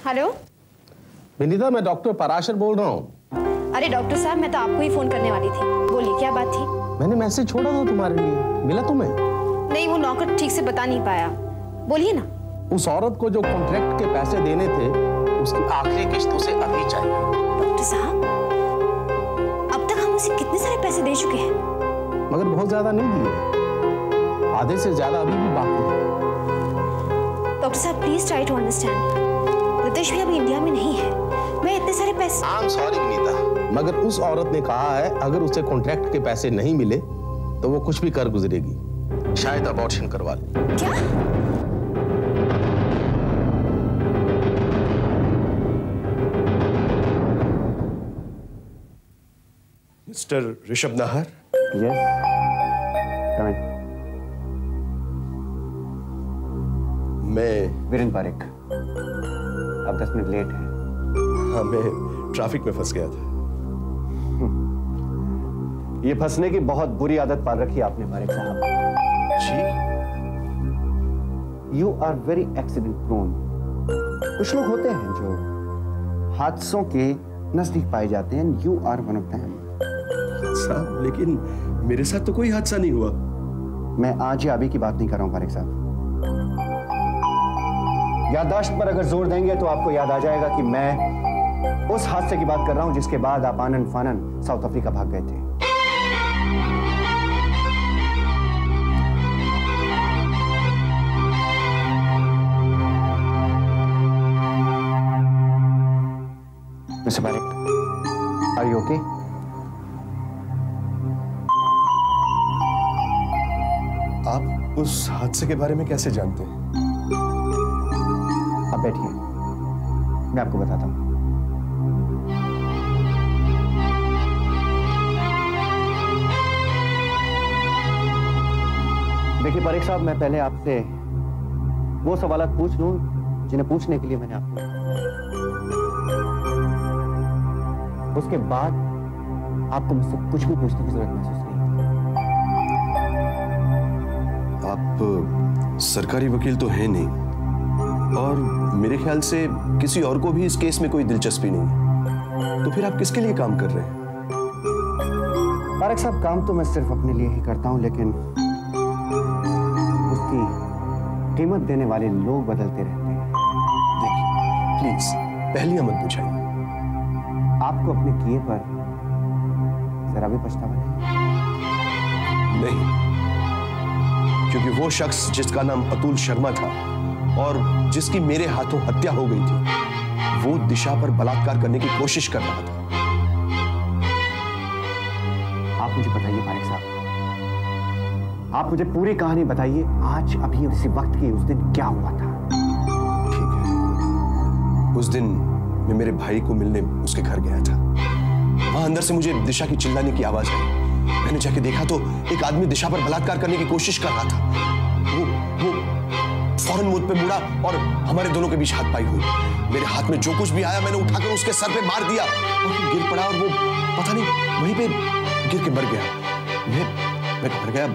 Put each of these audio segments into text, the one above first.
Hello Vinita, मैं doctor Parashar बोल रहा हूँ। अरे डॉक्टर साहब, मैं तो आपको ही फोन करने वाली थी। बोलिए, क्या बात थी? मैंने मैसेज छोड़ा था तुम्हारे लिए, मिला तुम्हें? नहीं, वो नौकर ठीक से बता नहीं पाया। बोलिए ना। उस औरत को जो कॉन्ट्रैक्ट के पैसे देने थे, उसकी आखिरी किस्त उसे अभी चाहिए। डॉक्टर साहब, अब तक हम उसे कितने सारे पैसे दे चुके हैं? मगर बहुत ज्यादा नहीं दिए, आधे से ज्यादा अभी भी बाकी है। डॉक्टर साहब please try to understand. Ritesh भी अभी इंडिया में नहीं है। मैं इतने सारे पैसे। आई एम सॉरी विनीता, मगर उस औरत ने कहा है अगर उसे कॉन्ट्रैक्ट के पैसे नहीं मिले तो वो कुछ भी कर गुजरेगी, शायद अबॉर्शन करवा ले। क्या? मिस्टर ऋषभ नाहर। यस, कम इन। मैं वीरेंद्र पारेख। आप 10 मिनट लेट हैं। हाँ, मैं ट्रैफिक में फंस गया था। ये फंसने की बहुत बुरी आदत पाल रखी है आपने पारेख साहब। जी? You are very accident prone. कुछ लोग होते हैं जो हादसों के नजदीक पाए जाते हैं। You are one of them. साहब, लेकिन मेरे साथ तो कोई हादसा नहीं हुआ। मैं आज या अभी की बात नहीं कर रहा हूं पारेख साहब। याददाश्त पर अगर जोर देंगे तो आपको याद आ जाएगा कि मैं उस हादसे की बात कर रहा हूं जिसके बाद आप आनन फानन साउथ अफ्रीका भाग गए थे। Mister Parekh, are you okay? आप उस हादसे के बारे में कैसे जानते हैं? आप बैठिए, मैं आपको बताता हूं। देखिए पारेख साहब, मैं पहले आपसे वो सवालात पूछ लूं जिन्हें पूछने के लिए मैंने आपको, उसके बाद आपको मुझसे कुछ भी पूछने की जरूरत महसूस नहीं। आप सरकारी वकील तो हैं नहीं, और मेरे ख्याल से किसी और को भी इस केस में कोई दिलचस्पी नहीं है, तो फिर आप किसके लिए काम कर रहे हैं? पारेख साहब, काम तो मैं सिर्फ अपने लिए ही करता हूं, लेकिन उसकी कीमत देने वाले लोग बदलते रहते हैं। देखिए प्लीज, पहलियां मत बुझाइए। आपको अपने किए पर जरा भी पछतावा नहीं, क्योंकि वो शख्स जिसका नाम अतुल शर्मा था और जिसकी मेरे हाथों हत्या हो गई थी, वो दिशा पर बलात्कार करने की कोशिश कर रहा था। आप मुझे बताइए पारेख साहब, आप मुझे पूरी कहानी बताइए। आज अभी उसी वक्त की उस दिन क्या हुआ था? ठीक है, उस दिन मैं मेरे भाई को मिलने उसके घर गया था। वहां अंदर से मुझे दिशा की चिल्लाने की आवाज आई। मैंने जाके देखा तो एक आदमी दिशा पर बलात्कार करने की कोशिश कर रहा था। वो फौरन मुझ पे मुड़ा और हमारे दोनों के बीच हाथपाई हुई। मेरे हाथ में जो कुछ भी आया मैंने उठाकर उसके सर पे मार दिया और वो गिर पड़ा, और वो पता नहीं वहीं पे गिर के मर गया। मैं घबरा गया,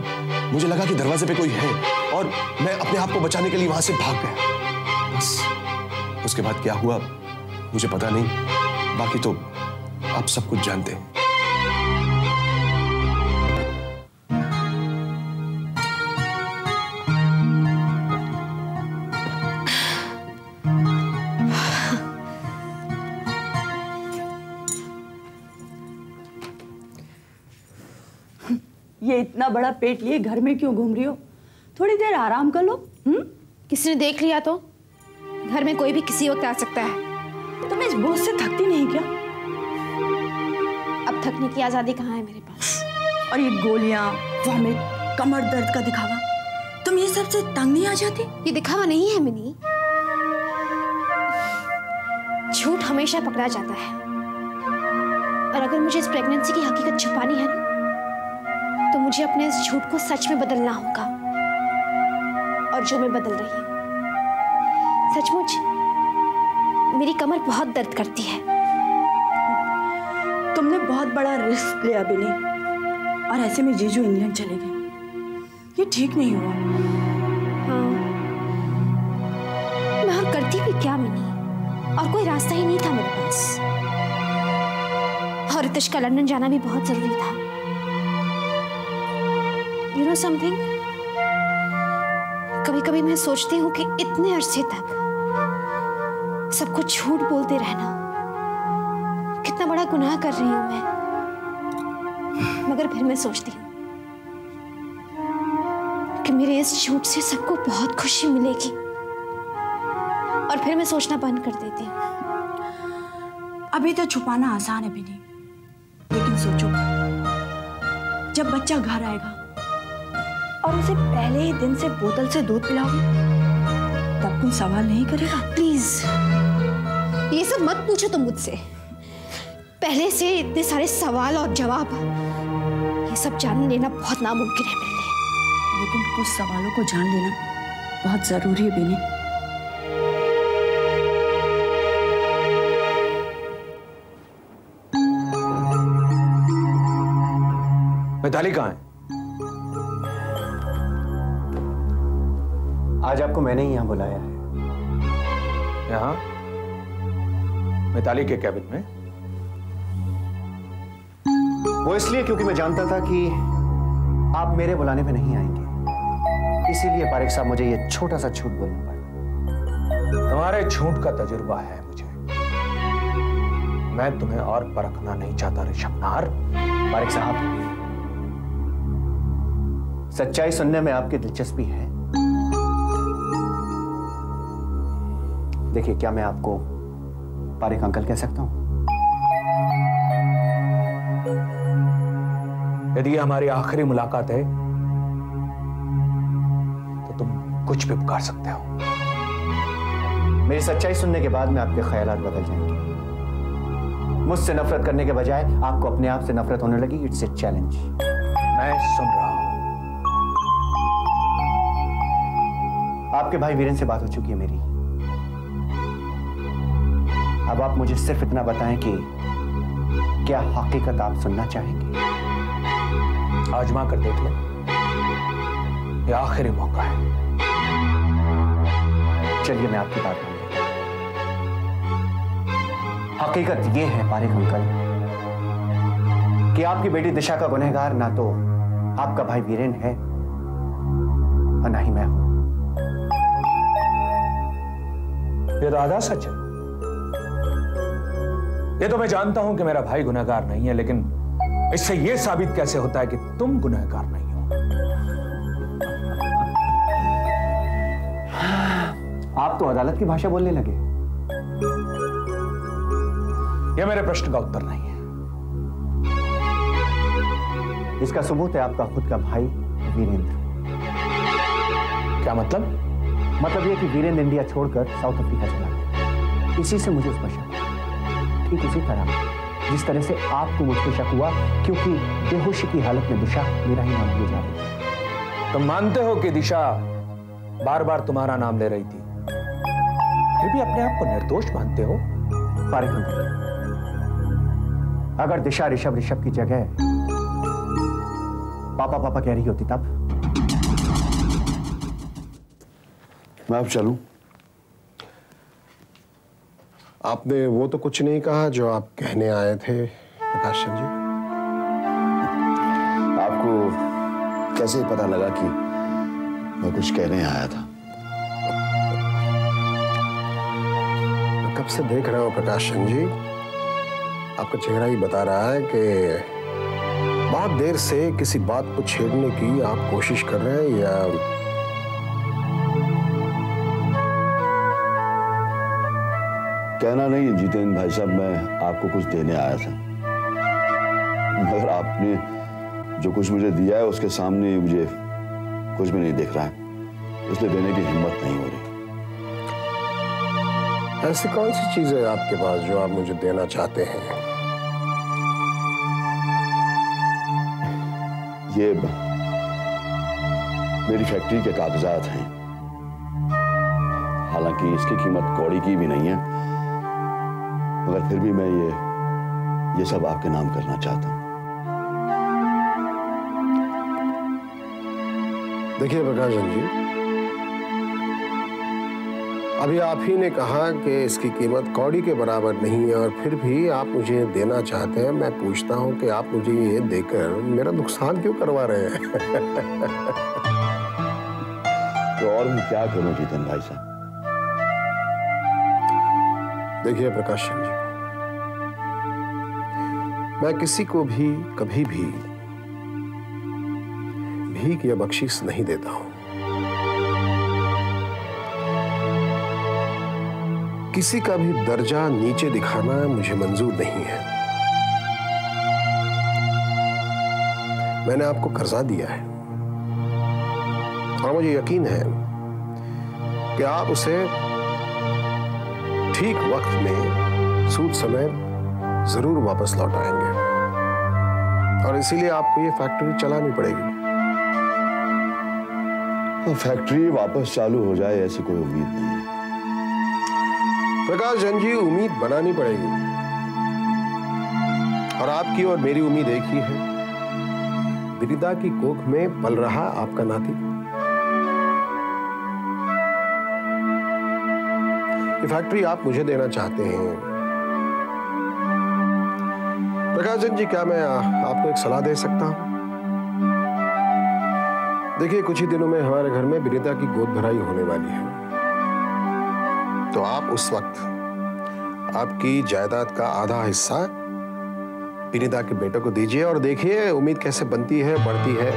मुझे लगा कि दरवाजे पे कोई है और मैं अपने आप को बचाने के लिए वहां से भाग गया। बस उसके बाद क्या हुआ मुझे पता नहीं, बाकी तो आप सब कुछ जानते हैं। ये इतना बड़ा पेट लिए घर में क्यों घूम रही हो? थोड़ी देर आराम कर लो। किसी ने देख लिया तो? घर में कोई भी किसी वक्त आ सकता है। तुम इस बोझ से थकती नहीं क्या? अब थकने की आजादी कहाँ है मेरे पास? और ये गोलियां, वॉमिट, कमर दर्द का दिखावा, तुम ये सब से तंग नहीं आ जाती? ये दिखावा नहीं है मिनी। झूठ हमेशा पकड़ा जाता है, और अगर मुझे इस प्रेगनेंसी की हकीकत छुपानी है ना, तो मुझे अपने इस झूठ को सच में बदलना होगा। और जो मैं बदल रही हूँ, सचमुच मेरी कमर बहुत दर्द करती है। तुमने बहुत बड़ा रिस्क लिया बिनी, और ऐसे में जीजू इंग्लैंड चले गए। ये ठीक नहीं हुआ। हाँ, मैं और करती भी क्या मिनी? और कोई रास्ता ही नहीं था मेरे पास। और रितिश का लंदन जाना भी बहुत जरूरी था। You know something? कभी कभी मैं सोचती हूँ कि इतने अरसे तक सबको झूठ बोलते रहना कितना बड़ा गुनाह कर रही हूं मैं। मगर फिर मैं सोचती हूँ कि मेरे इस झूठ से सबको बहुत खुशी मिलेगी, और फिर मैं सोचना बंद कर देती हूँ। अभी तो छुपाना आसान है बिनी, लेकिन सोचो जब बच्चा घर आएगा और उसे पहले ही दिन से बोतल से दूध पिलाओगे, तब कोई सवाल नहीं करेगा? प्लीज ये सब मत पूछो तुम मुझसे। पहले से इतने सारे सवाल और जवाब, ये सब जान लेना बहुत नामुमकिन है मेरे लिए। लेकिन कुछ सवालों को जान लेना बहुत जरूरी है बिनी। मिताली कहाँ है? आज आपको मैंने ही यहां बुलाया है। यहाँ मिताली के कैबिन में? वो इसलिए क्योंकि मैं जानता था कि आप मेरे बुलाने पे नहीं आएंगे, इसीलिए पारेख साहब मुझे ये छोटा सा झूठ बोलना पड़ा। तुम्हारे झूठ का तजुर्बा है मुझे। मैं तुम्हें और परखना नहीं चाहता रे शबनार। पारेख साहब, सच्चाई सुनने में आपकी दिलचस्पी है? देखिए, क्या मैं आपको पारेख अंकल कह सकता हूं? यदि ये हमारी आखिरी मुलाकात है तो तुम कुछ भी पुकार सकते हो। मेरी सच्चाई सुनने के बाद में आपके ख्यालात बदल जाएंगे। मुझसे नफरत करने के बजाय आपको अपने आप से नफरत होने लगी। It's a challenge. मैं सुन रहा हूं। आपके भाई वीरेंद्र से बात हो चुकी है मेरी। अब आप मुझे सिर्फ इतना बताएं कि क्या हकीकत आप सुनना चाहेंगे? आजमा कर देख लो, ये आखिरी मौका है। चलिए, मैं आपकी बात मान लेता हूं। हकीकत यह है पारेख अंकल कि आपकी बेटी दिशा का गुनहगार ना तो आपका भाई वीरेंद्र है और ना ही मैं हूं। ये तो आधा सच है। ये तो मैं जानता हूं कि मेरा भाई गुनहगार नहीं है, लेकिन इससे यह साबित कैसे होता है कि तुम गुनहगार नहीं हो? आप तो अदालत की भाषा बोलने लगे। यह मेरे प्रश्न का उत्तर नहीं है। इसका सबूत है आपका खुद का भाई वीरेंद्र। क्या मतलब? मतलब यह कि वीरेंद्र इंडिया छोड़कर साउथ अफ्रीका चला गया। इसी से मुझे उस पर शक। ठीक उसी तरह जिस तरह से आपको मुझ पर शक हुआ, क्योंकि बेहोशी की हालत में दिशा मेरा ही नाम लिए जा रही है। तुम मानते हो कि दिशा बार बार तुम्हारा नाम ले रही थी, फिर भी अपने आप को निर्दोष मानते हो? पारेख अंकल, अगर दिशा ऋषभ की जगह पापा कह रही होती तब मैं अब चलूं? आपने वो तो कुछ नहीं कहा जो आप कहने आए थे प्रकाश चंद जी। आपको कैसे पता लगा कि मैं कुछ कहने आया था? मैं कब से देख रहा हूं प्रकाश चंद जी, आपका चेहरा ही बता रहा है कि बहुत देर से किसी बात को छेड़ने की आप कोशिश कर रहे हैं, या कहना नहीं जितेंद्र भाई साहब, मैं आपको कुछ देने आया था, मगर आपने जो कुछ मुझे दिया है उसके सामने मुझे कुछ भी नहीं दिख रहा है, इसलिए देने की हिम्मत नहीं हो रही। ऐसी कौन सी चीज है आपके पास जो आप मुझे देना चाहते हैं? ये मेरी फैक्ट्री के कागजात हैं। हालांकि इसकी कीमत कौड़ी की भी नहीं है, मगर फिर भी मैं ये सब आपके नाम करना चाहता हूं। देखिए प्रकाश जी, अभी आप ही ने कहा कि इसकी कीमत कौड़ी के बराबर नहीं है और फिर भी आप मुझे देना चाहते हैं। मैं पूछता हूं कि आप मुझे ये देकर मेरा नुकसान क्यों करवा रहे हैं? तो और मैं क्या करूं जितेंद्र भाई साहब? देखिए प्रकाशन जी, मैं किसी को भी कभी भी भीख या बख्शीश नहीं देता हूं। किसी का भी दर्जा नीचे दिखाना मुझे मंजूर नहीं है। मैंने आपको कर्जा दिया है और मुझे यकीन है कि आप उसे ठीक वक्त में सूद समेत जरूर वापस लौटाएंगे और इसीलिए आपको ये फैक्ट्री चलानी पड़ेगी। तो फैक्ट्री वापस चालू हो जाए ऐसी कोई उम्मीद नहीं है प्रकाश जैन जी, उम्मीद बनानी पड़ेगी और आपकी और मेरी उम्मीद एक ही है, विनिता की कोख में पल रहा आपका नाती। ये फैक्ट्री आप मुझे देना चाहते हैं। प्रकाश जैन जी, क्या मैं आपको एक सलाह दे सकता हूं? देखिए, कुछ ही दिनों में हमारे घर में विनिता की गोद भराई होने वाली है, तो आप उस वक्त आपकी जायदाद का आधा हिस्सा विनिता के बेटे को दीजिए और देखिए उम्मीद कैसे बनती है, बढ़ती है।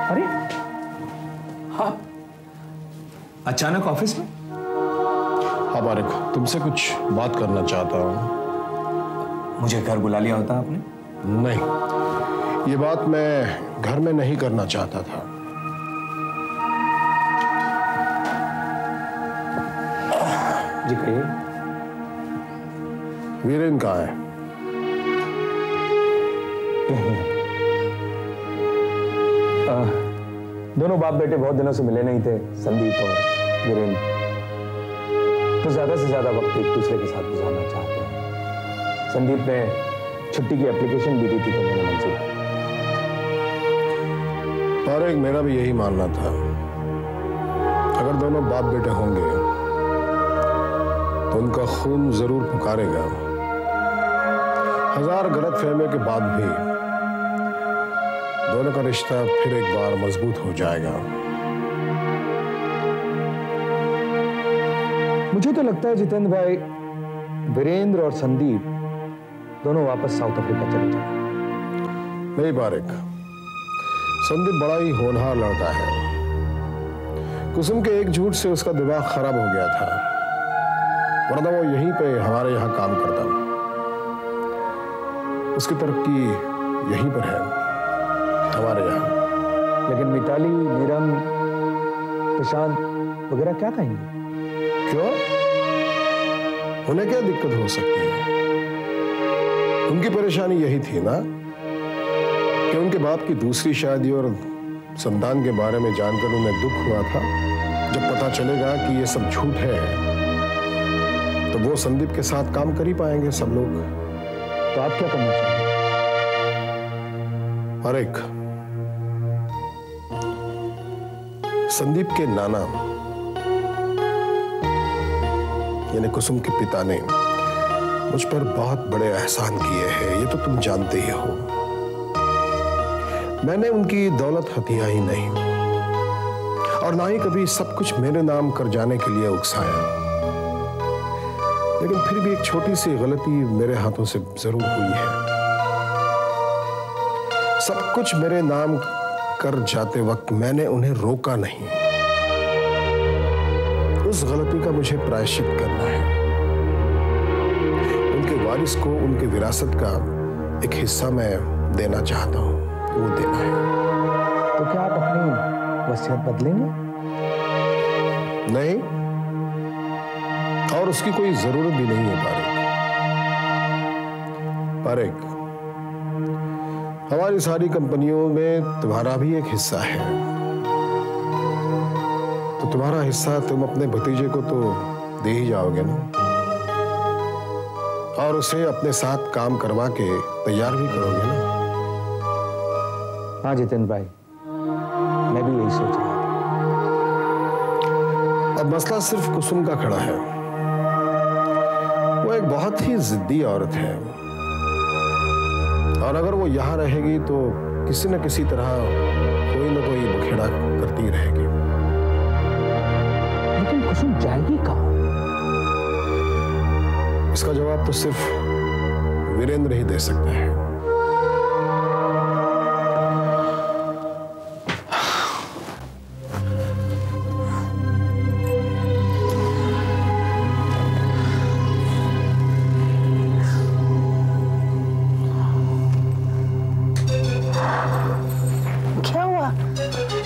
अरे हाँ, अचानक ऑफिस में? हाँ बारिक, तुमसे कुछ बात करना चाहता हूँ। मुझे घर बुला लिया होता आपने? नहीं, ये बात मैं घर में नहीं करना चाहता था। जी कहिए। वीरेंद्र कहाँ है? दोनों बाप बेटे बहुत दिनों से मिले नहीं थे, संदीप और वीरेंद्र, तो ज्यादा से ज्यादा वक्त एक दूसरे के साथ गुजारना चाहते हैं। संदीप ने छुट्टी की एप्लीकेशन भी दी थी तो मैंने मंजूर की। और एक मेरा भी यही मानना था, अगर दोनों बाप बेटे होंगे तो उनका खून जरूर पुकारेगा। हजार गलतफहमी के बाद भी दोनों का रिश्ता फिर एक बार मजबूत हो जाएगा। मुझे तो लगता है जितेंद्र भाई, वीरेंद्र और संदीप दोनों वापस साउथ अफ्रीका चले जाए। नहीं बारिक, संदीप बड़ा ही होनहार लड़का है। कुसुम के एक झूठ से उसका दिमाग खराब हो गया था, वरना वो यहीं पे हमारे यहाँ काम करता। उसकी तरक्की यहीं पर है, हमारे यहाँ। लेकिन मिताली, नीरम, प्रशांत वगैरह क्या कहेंगे? क्यों? उन्हें क्या दिक्कत हो सकती है? उनकी परेशानी यही थी ना कि उनके बाप की दूसरी शादी और संतान के बारे में जानकर उन्हें दुख हुआ था। जब पता चलेगा कि ये सब झूठ है तो वो संदीप के साथ काम कर ही पाएंगे सब लोग। तो आप क्या करना चाहेंगे? और एक, संदीप के नाना यानी कुसुम के पिता ने मुझ पर बहुत बड़े एहसान किए हैं, ये तो तुम जानते ही हो। मैंने उनकी दौलत हथिया ही नहीं और ना ही कभी सब कुछ मेरे नाम कर जाने के लिए उकसाया, लेकिन फिर भी एक छोटी सी गलती मेरे हाथों से जरूर हुई है। सब कुछ मेरे नाम कर जाते वक्त मैंने उन्हें रोका नहीं। उस गलती का मुझे प्रायश्चित करना है। उनके वारिस को उनके विरासत का एक हिस्सा मैं देना चाहता हूं, वो देना है। तो क्या आप अपनी वसीयत बदलेंगे? नहीं, और उसकी कोई जरूरत भी नहीं है पारेख। हमारी सारी कंपनियों में तुम्हारा भी एक हिस्सा है, तो तुम्हारा हिस्सा तुम अपने भतीजे को तो दे ही जाओगे ना। और उसे अपने साथ काम करवा के तैयार भी करोगे ना? हाँ जितेंद्र भाई, मैं भी यही सोच रहा था। अब मसला सिर्फ कुसुम का खड़ा है। वो एक बहुत ही जिद्दी औरत है, और अगर वो यहां रहेगी तो किसी न किसी तरह कोई न कोई बखेड़ा करती रहेगी। लेकिन कुसुम जाएगी कहाँ? इसका जवाब तो सिर्फ वीरेंद्र ही दे सकता है।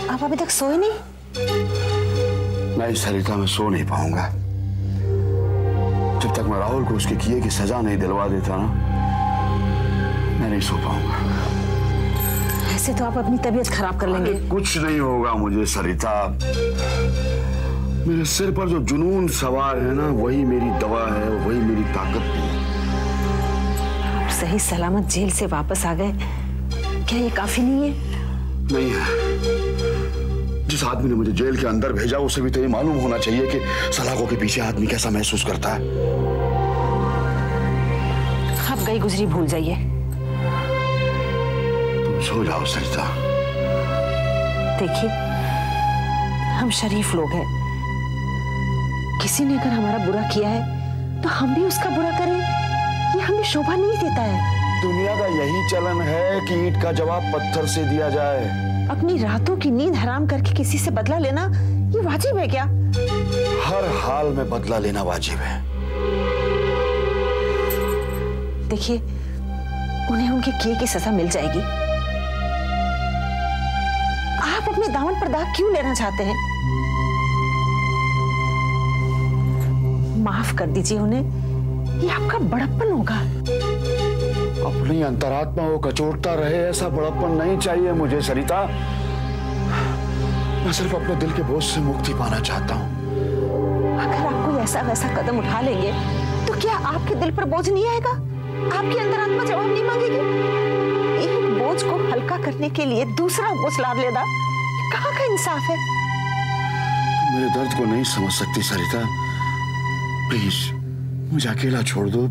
आप अभी तक सोए नहीं? मैं इस सरिता में सो नहीं पाऊंगा जब तक मैं राहुल को उसके किए की सजा नहीं दिलवा देता ना। मैं नहीं सो पाऊंगा। ऐसे तो आप अपनी तबीयत खराब कर लेंगे। कुछ नहीं होगा मुझे सरिता। मेरे सिर पर जो जुनून सवार है ना, वही मेरी दवा है, वही मेरी ताकत भी है। आप सही सलामत जेल से वापस आ गए, क्या ये काफी नहीं है? नहीं है। जिस आदमी ने मुझे जेल के अंदर भेजा उसे भी तो ये मालूम होना चाहिए कि सलाखों के पीछे आदमी कैसा महसूस करता है। अब गई गुजरी भूल जाइए। तुम सो जाओ सरिता। देखिए, हम शरीफ लोग हैं। किसी ने अगर हमारा बुरा किया है तो हम भी उसका बुरा करें, ये हमें शोभा नहीं देता है। दुनिया का यही चलन है कि ईंट का जवाब पत्थर से दिया जाए। अपनी रातों की नींद हराम करके किसी से बदला लेना ये वाजिब है क्या? हर हाल में बदला लेना वाजिब है। देखिए, उन्हें उनके किए की सजा मिल जाएगी। आप अपने दामन पर दाग क्यों लेना चाहते हैं? माफ कर दीजिए उन्हें, ये आपका बड़प्पन होगा। अपनी अंतरात्मा को कचोटता रहे ऐसा बड़प्पन नहीं चाहिए मुझे सरिता। मैं सिर्फ अपने दिल के बोझ से मुक्ति पाना चाहता हूँ। अगर आप कोई ऐसा वैसा कदम उठा लेंगे तो क्या आपके दिल पर बोझ नहीं आएगा? आपकी अंतरात्मा जवाब नहीं मांगेगी? एक बोझ को हल्का करने के लिए दूसरा बोझ लाद लेना कहाँ का इंसाफ है? मेरे दर्द को नहीं समझ सकती सरिता। प्लीज मुझे अकेला छोड़ दो।